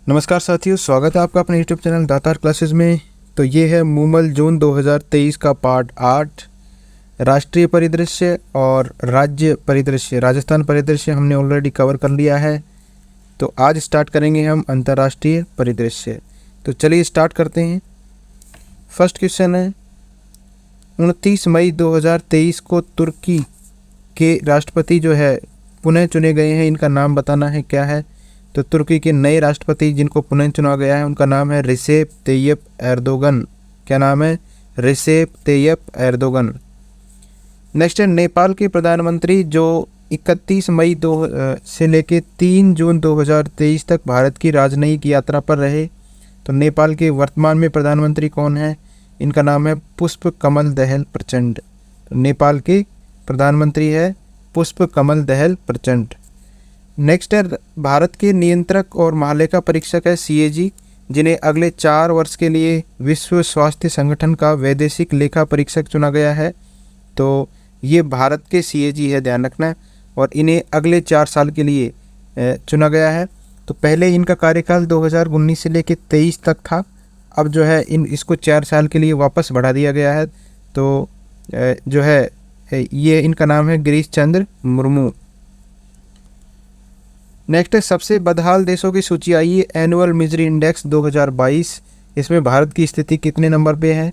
नमस्कार साथियों, स्वागत है आपका अपने यूट्यूब चैनल दातार क्लासेस में। तो ये है मूमल जून 2023 का पार्ट 8, राष्ट्रीय परिदृश्य और राज्य परिदृश्य, राजस्थान परिदृश्य हमने ऑलरेडी कवर कर लिया है। तो आज स्टार्ट करेंगे हम अंतर्राष्ट्रीय परिदृश्य। तो चलिए स्टार्ट करते हैं। फर्स्ट क्वेश्चन है, 29 मई 2023 को तुर्की के राष्ट्रपति जो है पुनः चुने गए हैं। इनका नाम बताना है क्या है। तो तुर्की के नए राष्ट्रपति जिनको पुनः चुना गया है उनका नाम है रिसेप तैयप एर्दोगन। क्या नाम है? रिसेप तैयप एर्दोगन। नेक्स्ट है, नेपाल के प्रधानमंत्री जो 31 मई से लेके 3 जून 2023 तक भारत की राजनयिक यात्रा पर रहे। तो नेपाल के वर्तमान में प्रधानमंत्री कौन है? इनका नाम है पुष्प कमल दहल प्रचंड। तो नेपाल के प्रधानमंत्री है पुष्प कमल दहल प्रचंड। नेक्स्ट है, भारत के नियंत्रक और महालेखा परीक्षक है CAG, जिन्हें अगले 4 वर्ष के लिए विश्व स्वास्थ्य संगठन का वैदेशिक लेखा परीक्षक चुना गया है। तो ये भारत के CAG है, ध्यान रखना। और इन्हें अगले 4 साल के लिए चुना गया है। तो पहले इनका कार्यकाल 2019 से लेकर 23 तक था। अब जो है इसको 4 साल के लिए वापस बढ़ा दिया गया है। तो जो है ये इनका नाम है गिरीश चंद्र मुर्मू। नेक्स्ट है, सबसे बदहाल देशों की सूची आई है एनुअल मिजरी इंडेक्स 2022। इसमें भारत की स्थिति कितने नंबर पे है?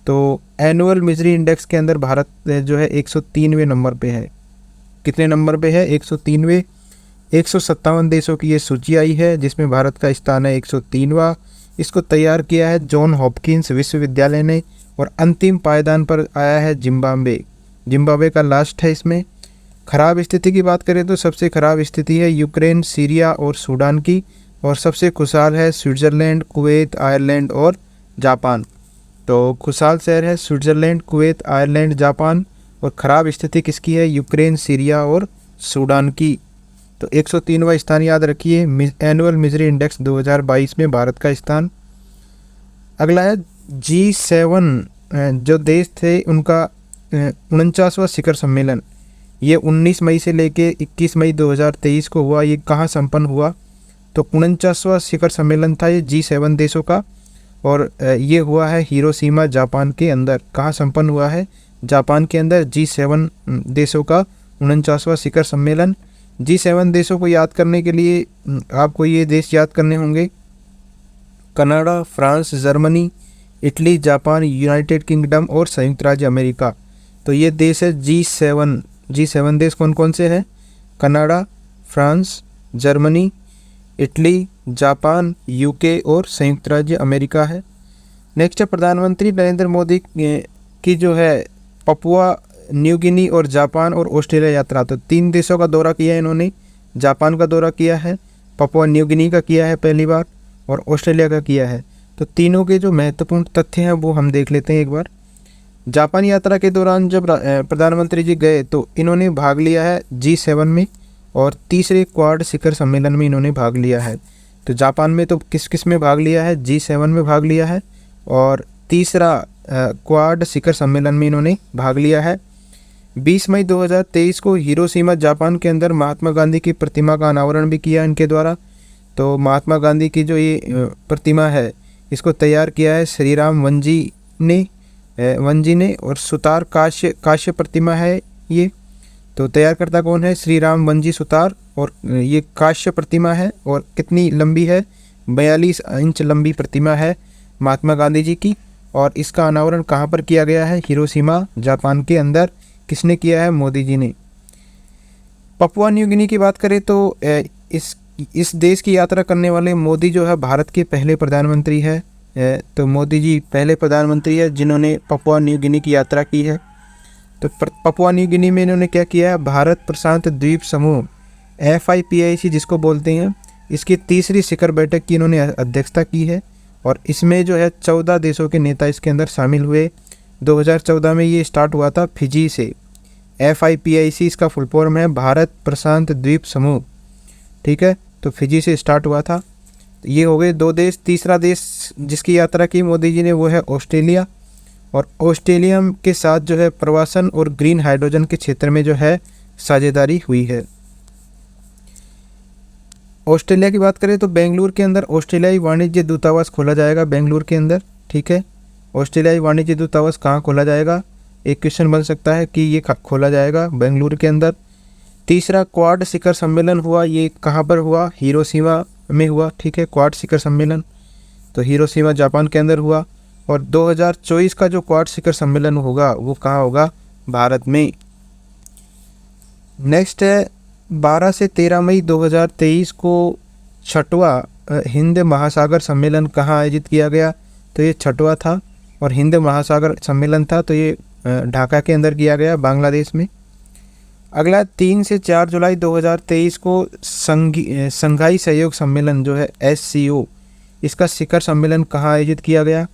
तो एनुअल मिजरी इंडेक्स के अंदर भारत जो है 103वें नंबर पे है। कितने नंबर पे है? 103वें। 157 देशों की ये सूची आई है जिसमें भारत का स्थान है 103वां। इसको तैयार किया है जॉन हॉपकिंस विश्वविद्यालय ने। और अंतिम पायदान पर आया है जिम्बाब्वे का लास्ट है इसमें। खराब स्थिति की बात करें तो सबसे खराब स्थिति है यूक्रेन, सीरिया और सूडान की। और सबसे खुशहाल है स्विट्ज़रलैंड, कुवैत, आयरलैंड और जापान। तो खुशहाल शहर है स्विट्ज़रलैंड, कुवैत, आयरलैंड, जापान। और ख़राब स्थिति किसकी है? यूक्रेन, सीरिया और सूडान की। तो 103वां स्थान याद रखिए एनुअल मिजरी इंडेक्स 2022 में भारत का स्थान। अगला है G7 जो देश थे उनका 49वां शिखर सम्मेलन। ये 19 मई से लेके 21 मई 2023 को हुआ। ये कहाँ संपन्न हुआ? तो 49वां शिखर सम्मेलन था ये G7 देशों का। और ये हुआ है हिरोशिमा, जापान के अंदर। कहाँ संपन्न हुआ है? जापान के अंदर G7 देशों का 49वां शिखर सम्मेलन। G7 देशों को याद करने के लिए आपको ये देश याद करने होंगे: Canada, France, Germany, Italy, Japan, United kingdom और संयुक्त राज्य अमेरिका। तो ये देश है G7 देश कौन कौन से हैं? Canada, France, Germany, Italy, Japan, UK और संयुक्त राज्य अमेरिका है। नेक्स्ट है, प्रधानमंत्री नरेंद्र मोदी की जो है पपुआ न्यू गिनी और जापान और ऑस्ट्रेलिया यात्रा। तो 3 देशों का दौरा किया है इन्होंने। जापान का दौरा किया है, पपुआ न्यू गिनी का किया है पहली बार, और ऑस्ट्रेलिया का किया है। तो तीनों के जो महत्वपूर्ण तथ्य हैं वो हम देख लेते हैं एक बार। जापान यात्रा के दौरान जब प्रधानमंत्री जी गए तो इन्होंने भाग लिया है G7 में, और तीसरे क्वाड शिखर सम्मेलन में इन्होंने भाग लिया है। तो जापान में तो किस किस में भाग लिया है? G7 में भाग लिया है। और तीसरा क्वाड शिखर सम्मेलन में इन्होंने भाग लिया है। 20 मई 2023 को हिरोशिमा, जापान के अंदर महात्मा गांधी की प्रतिमा का अनावरण भी किया इनके द्वारा। तो महात्मा गांधी की जो ये प्रतिमा है इसको तैयार किया है श्रीराम वंजी ने। और सुतार काश्य प्रतिमा है ये। तो तैयारकर्ता कौन है? श्रीराम वंजी सुतार। और ये काश्य प्रतिमा है और कितनी लंबी है? 42 इंच लंबी प्रतिमा है महात्मा गांधी जी की। और इसका अनावरण कहाँ पर किया गया है? हिरोशिमा, जापान के अंदर। किसने किया है? मोदी जी ने। पपुआ न्यू गिनी की बात करें तो इस देश की यात्रा करने वाले मोदी जो है भारत के पहले प्रधानमंत्री है। तो मोदी जी पहले प्रधानमंत्री है जिन्होंने पपुआ न्यू गिनी की यात्रा की है। तो पपुआ न्यू गिनी में इन्होंने क्या किया है? भारत प्रशांत द्वीप समूह FIPIC जिसको बोलते हैं, इसकी तीसरी शिखर बैठक की इन्होंने अध्यक्षता की है। और इसमें जो है 14 देशों के नेता इसके अंदर शामिल हुए। 2014 में ये स्टार्ट हुआ था फिजी से। FIPIC इसका फुल फॉर्म है भारत प्रशांत द्वीप समूह। ठीक है, तो फिजी से स्टार्ट हुआ था। ये हो गए 2 देश। तीसरा देश जिसकी यात्रा की मोदी जी ने वो है ऑस्ट्रेलिया। और ऑस्ट्रेलिया के साथ जो है प्रवासन और ग्रीन हाइड्रोजन के क्षेत्र में जो है साझेदारी हुई है। ऑस्ट्रेलिया की बात करें तो बेंगलुरु के अंदर ऑस्ट्रेलियाई वाणिज्य दूतावास खोला जाएगा बेंगलुरु के अंदर। ठीक है, ऑस्ट्रेलियाई वाणिज्य दूतावास कहाँ खोला जाएगा, एक क्वेश्चन बन सकता है कि ये खोला जाएगा बेंगलुरु के अंदर। तीसरा, क्वाड शिखर सम्मेलन हुआ, ये कहाँ पर हुआ, हिरोशिमा में हुआ। ठीक है, क्वाड शिखर सम्मेलन तो हिरोशिमा जापान के अंदर हुआ। और 2024 का जो क्वाड शिखर सम्मेलन होगा वो कहाँ होगा, भारत में। नेक्स्ट है 12 से 13 मई 2023 को छठवां हिंद महासागर सम्मेलन कहाँ आयोजित किया गया, तो ये छठवां था। और हिंद महासागर सम्मेलन था तो ये ढाका के अंदर किया गया, बांग्लादेश में। अगला 3 से 4 जुलाई 2023 को संघाई सहयोग सम्मेलन जो है SCO, इसका शिखर सम्मेलन कहाँ आयोजित किया गया,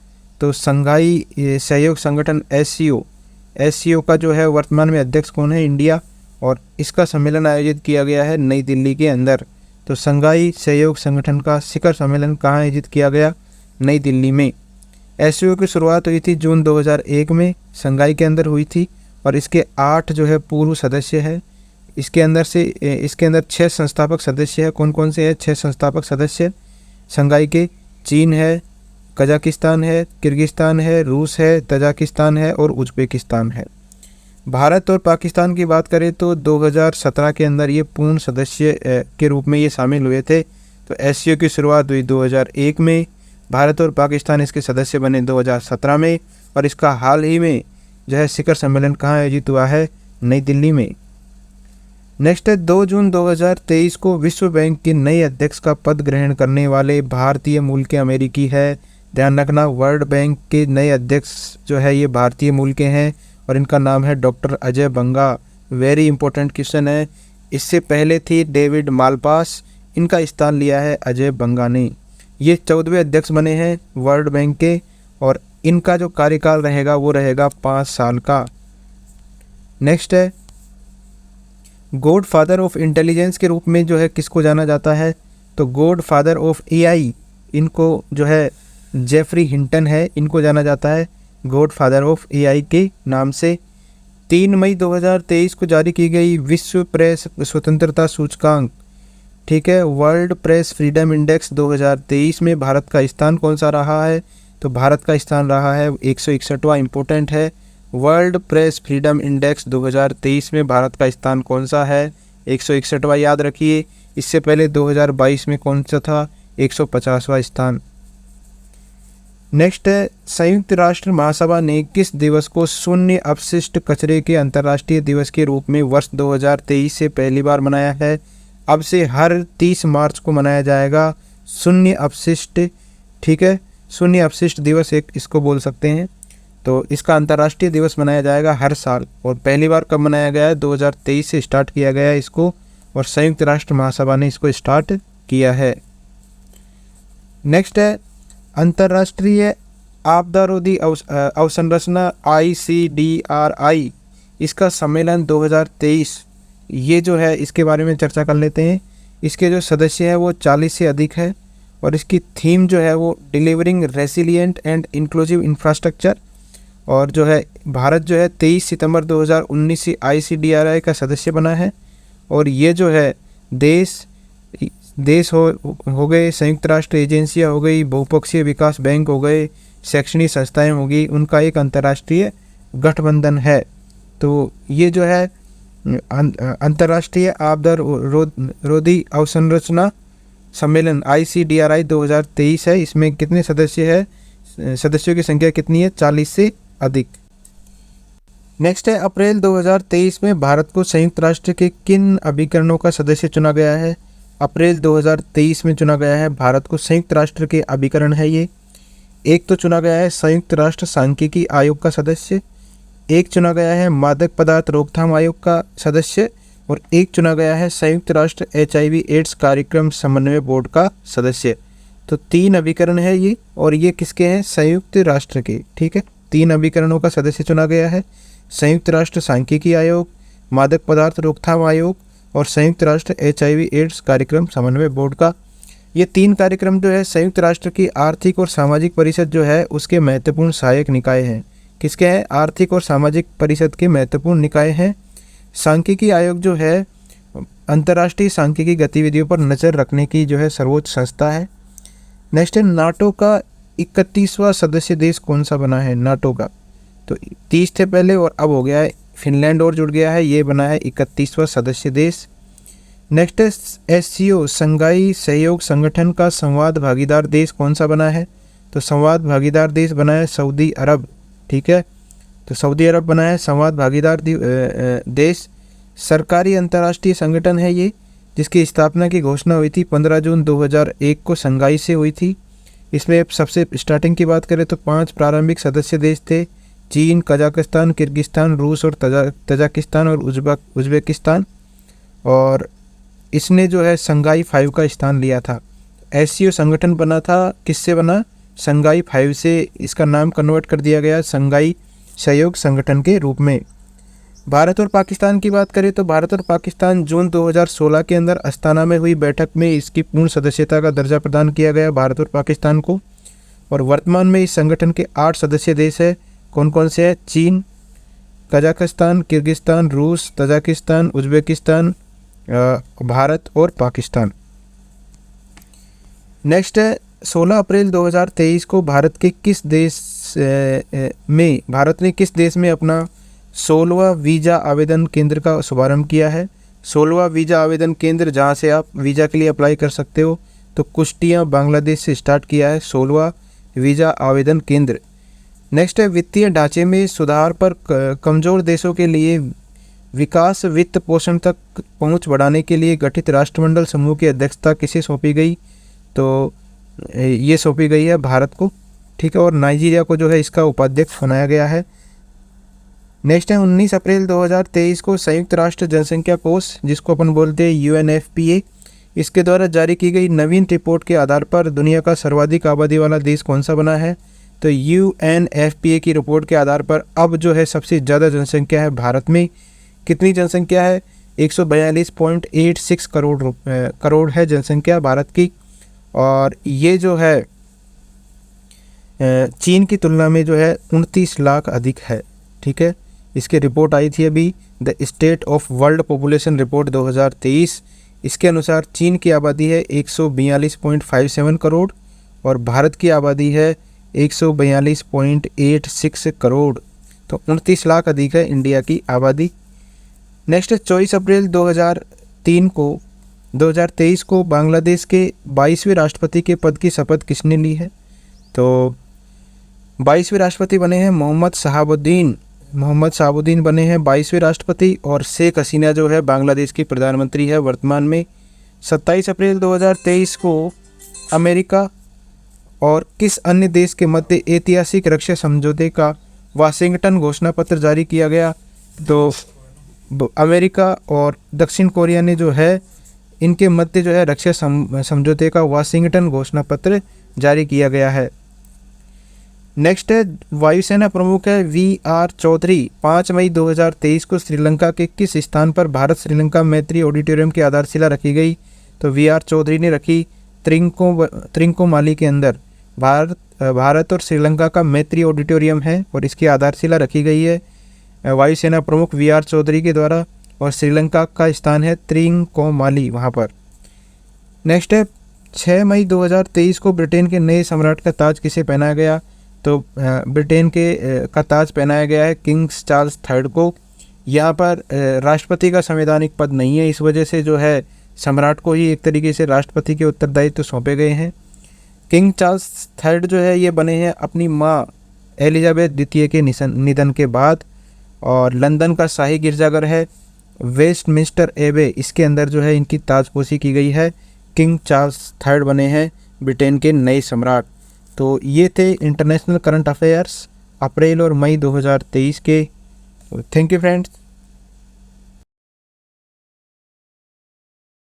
तो संघाई सहयोग संगठन SCO का जो है वर्तमान में अध्यक्ष कौन है, इंडिया। और इसका सम्मेलन आयोजित किया गया है नई दिल्ली के अंदर। तो संघाई सहयोग संगठन का शिखर सम्मेलन कहाँ आयोजित किया गया, नई दिल्ली में। SCO की शुरुआत हुई थी जून 2001 में, संघाई के अंदर हुई थी। और इसके 8 जो है पूर्व सदस्य है। इसके अंदर 6 संस्थापक सदस्य है। कौन कौन से हैं 6 संस्थापक सदस्य संघाई के, चीन है, कजाकिस्तान है, किर्गिस्तान है, रूस है, तजाकिस्तान है और उज्बेकिस्तान है। भारत और पाकिस्तान की बात करें तो 2017 के अंदर ये पूर्ण सदस्य के रूप में ये शामिल हुए थे। तो SCO की शुरुआत हुई 2001 में, भारत और पाकिस्तान इसके सदस्य बने 2017 में। और इसका हाल ही में जो है शिखर सम्मेलन कहाँ आयोजित हुआ है, नई दिल्ली में। नेक्स्ट है 2 जून 2023 को विश्व बैंक के नए अध्यक्ष का पद ग्रहण करने वाले भारतीय मूल के अमेरिकी है। ध्यान रखना, वर्ल्ड बैंक के नए अध्यक्ष जो है ये भारतीय मूल के हैं और इनका नाम है डॉक्टर अजय बंगा। वेरी इंपॉर्टेंट क्वेश्चन है। इससे पहले थी डेविड मालपास, इनका स्थान लिया है अजय बंगा ने। ये 14वें अध्यक्ष बने हैं वर्ल्ड बैंक के और इनका जो कार्यकाल रहेगा वो रहेगा 5 साल का। नेक्स्ट है गॉड फादर ऑफ इंटेलिजेंस के रूप में जो है किसको जाना जाता है, तो गॉड फादर ऑफ AI इनको जो है जेफरी हिंटन है, इनको जाना जाता है गॉड फादर ऑफ AI के नाम से। 3 मई 2023 को जारी की गई विश्व प्रेस स्वतंत्रता सूचकांक, ठीक है, वर्ल्ड प्रेस फ्रीडम इंडेक्स 2023 में भारत का स्थान कौन सा रहा है, तो भारत का स्थान रहा है 161वां। इम्पोर्टेंट है, वर्ल्ड प्रेस फ्रीडम इंडेक्स 2023 में भारत का स्थान कौन सा है, 161वां याद रखिए। इससे पहले 2022 में कौन सा था, 150वां स्थान। नेक्स्ट है संयुक्त राष्ट्र महासभा ने किस दिवस को शून्य अपशिष्ट कचरे के अंतर्राष्ट्रीय दिवस के रूप में वर्ष 2023 से पहली बार मनाया है। अब से हर 30 मार्च को मनाया जाएगा शून्य अपशिष्ट, ठीक है, शून्य अपशिष्ट दिवस एक इसको बोल सकते हैं। तो इसका अंतर्राष्ट्रीय दिवस मनाया जाएगा हर साल और पहली बार कब मनाया गया है, 2023 से स्टार्ट किया गया है इसको और संयुक्त राष्ट्र महासभा ने इसको स्टार्ट किया है। नेक्स्ट है अंतर्राष्ट्रीय आपदा रोधी अवसंरचना ICDRI, इसका सम्मेलन 2023, ये जो है इसके बारे में चर्चा कर लेते हैं। इसके जो सदस्य है वो 40 से अधिक है और इसकी थीम जो है वो डिलीवरिंग रेसिलिएंट एंड इंक्लूसिव इंफ्रास्ट्रक्चर। और जो है भारत जो है 23 सितंबर 2019 से ICDRI का सदस्य बना है और ये जो है देश हो गए, संयुक्त राष्ट्र एजेंसियाँ हो गई, बहुपक्षीय विकास बैंक हो गए, शैक्षणिक संस्थाएं होगी, उनका एक अंतर्राष्ट्रीय गठबंधन है। तो ये जो है अंतर्राष्ट्रीय आपदा रोधी अवसंरचना सम्मेलन ICDRI 2023 है। इसमें कितने सदस्य है, सदस्यों की संख्या कितनी है, 40 से अधिक। नेक्स्ट है अप्रैल 2023 में भारत को संयुक्त राष्ट्र के किन अभिकरणों का सदस्य चुना गया है। अप्रैल 2023 में चुना गया है भारत को संयुक्त राष्ट्र के अभिकरण है ये। एक तो चुना गया है संयुक्त राष्ट्र सांख्यिकी आयोग का सदस्य, एक चुना गया है मादक पदार्थ रोकथाम आयोग का सदस्य और एक चुना गया है संयुक्त राष्ट्र HIV एड्स कार्यक्रम समन्वय बोर्ड का सदस्य। तो 3 अभिकरण है ये और ये किसके हैं, संयुक्त राष्ट्र के, ठीक है। 3 अभिकरणों का सदस्य चुना गया है, संयुक्त राष्ट्र सांख्यिकी आयोग, मादक पदार्थ रोकथाम आयोग और संयुक्त राष्ट्र HIV एड्स कार्यक्रम समन्वय बोर्ड का। ये 3 कार्यक्रम जो है संयुक्त राष्ट्र की आर्थिक और सामाजिक परिषद जो है उसके महत्वपूर्ण सहायक निकाय हैं। किसके हैं, आर्थिक और सामाजिक परिषद के महत्वपूर्ण निकाय हैं। सांख्यिकी आयोग जो है अंतर्राष्ट्रीय सांख्यिकी गतिविधियों पर नज़र रखने की जो है सर्वोच्च संस्था है। नेक्स्ट है नाटो का 31वां सदस्य देश कौन सा बना है नाटो का? तो 30 थे पहले और अब हो गया है फिनलैंड और जुड़ गया है, ये बना है 31वां सदस्य देश। नेक्स्ट है SCO संघाई सहयोग संगठन का संवाद भागीदार देश कौन सा बना है? तो संवाद भागीदार देश बना है सऊदी अरब। ठीक है, तो सऊदी अरब बना है संवाद भागीदार देश। सरकारी अंतर्राष्ट्रीय संगठन है ये, जिसकी स्थापना की घोषणा हुई थी 15 जून 2001 को संघाई से हुई थी। इसमें सबसे स्टार्टिंग की बात करें तो 5 प्रारंभिक सदस्य देश थे, चीन, कजाकिस्तान, किर्गिस्तान, रूस और तजाकिस्तान और उज्बेकिस्तान। और इसने जो है संघाई 5 का स्थान लिया था। SCO संगठन बना था, किससे बना? संघाई 5 से इसका नाम कन्वर्ट कर दिया गया संघाई सहयोग संगठन के रूप में। भारत और पाकिस्तान की बात करें तो भारत और पाकिस्तान जून 2016 के अंदर अस्ताना में हुई बैठक में इसकी पूर्ण सदस्यता का दर्जा प्रदान किया गया भारत और पाकिस्तान को। और वर्तमान में इस संगठन के 8 सदस्य देश है। कौन कौन से हैं? चीन, कजाकिस्तान, किर्गिस्तान, रूस, तजाकिस्तान, उज्बेकिस्तान, भारत और पाकिस्तान। नेक्स्ट है 16 अप्रैल 2023 को भारत ने किस देश में अपना 16वां वीज़ा आवेदन केंद्र का शुभारंभ किया है? 16वां वीज़ा आवेदन केंद्र जहां से आप वीज़ा के लिए अप्लाई कर सकते हो, तो कुश्तियाँ बांग्लादेश से स्टार्ट किया है 16वां वीज़ा आवेदन केंद्र। नेक्स्ट है वित्तीय ढांचे में सुधार पर कमज़ोर देशों के लिए विकास वित्त पोषण तक पहुंच बढ़ाने के लिए गठित राष्ट्रमंडल समूह की अध्यक्षता किसे सौंपी गई? तो ये सौंपी गई है भारत को। ठीक है, और नाइजीरिया को जो है इसका उपाध्यक्ष बनाया गया है। नेक्स्ट है 19 अप्रैल 2023 को संयुक्त राष्ट्र जनसंख्या कोष, जिसको अपन बोलते हैं UNFPA, इसके द्वारा जारी की गई नवीन रिपोर्ट के आधार पर दुनिया का सर्वाधिक आबादी वाला देश कौन सा बना है? तो UNFPA की रिपोर्ट के आधार पर अब जो है सबसे ज़्यादा जनसंख्या है भारत में। कितनी जनसंख्या है? 142.86 करोड़ है जनसंख्या भारत की। और ये जो है चीन की तुलना में जो है 29 लाख अधिक है। ठीक है, इसकी रिपोर्ट आई थी अभी, the state of world population report 2023। इसके अनुसार चीन की आबादी है 142.57 करोड़ और भारत की आबादी है 142.86 करोड़। तो 29 लाख अधिक है इंडिया की आबादी। नेक्स्ट 24 अप्रैल 2023 को बांग्लादेश के 22वें राष्ट्रपति के पद की शपथ किसने ली है? तो 22वें राष्ट्रपति बने हैं मोहम्मद शहाबुद्दीन बने हैं 22वें राष्ट्रपति। और शेख हसीना जो है बांग्लादेश की प्रधानमंत्री है वर्तमान में। 27 अप्रैल 2023 को अमेरिका और किस अन्य देश के मध्य ऐतिहासिक रक्षा समझौते का वाशिंगटन घोषणा पत्र जारी किया गया? तो अमेरिका और दक्षिण कोरिया ने जो है इनके मध्य जो है रक्षा समझौते का वाशिंगटन घोषणा पत्र जारी किया गया है। नेक्स्ट है वायुसेना प्रमुख है VR चौधरी। 5 मई 2023 को श्रीलंका के किस स्थान पर भारत श्रीलंका मैत्री ऑडिटोरियम की आधारशिला रखी गई? तो VR चौधरी ने रखी त्रिंकोमाली के अंदर। भारत और श्रीलंका का मैत्री ऑडिटोरियम है और इसकी आधारशिला रखी गई है वायुसेना प्रमुख VR चौधरी के द्वारा। और श्रीलंका का स्थान है त्रिंकोमाली वहाँ पर। नेक्स्ट है 6 मई 2023 को ब्रिटेन के नए सम्राट का ताज किसे पहनाया गया? तो ब्रिटेन का ताज पहनाया गया है किंग चार्ल्स III को। यहाँ पर राष्ट्रपति का संवैधानिक पद नहीं है, इस वजह से जो है सम्राट को ही एक तरीके से राष्ट्रपति के उत्तरदायित्व सौंपे गए हैं। किंग चार्ल्स III जो है ये बने हैं अपनी माँ एलिजाबेथ द्वितीय के निधन के बाद। और लंदन का शाही गिरजाघर है वेस्टमिंस्टर एबे, इसके अंदर जो है इनकी ताजपोशी की गई है। किंग चार्ल्स III बने हैं ब्रिटेन के नए सम्राट। तो ये थे इंटरनेशनल करंट अफेयर्स अप्रैल और मई 2023 के। Thank you friends.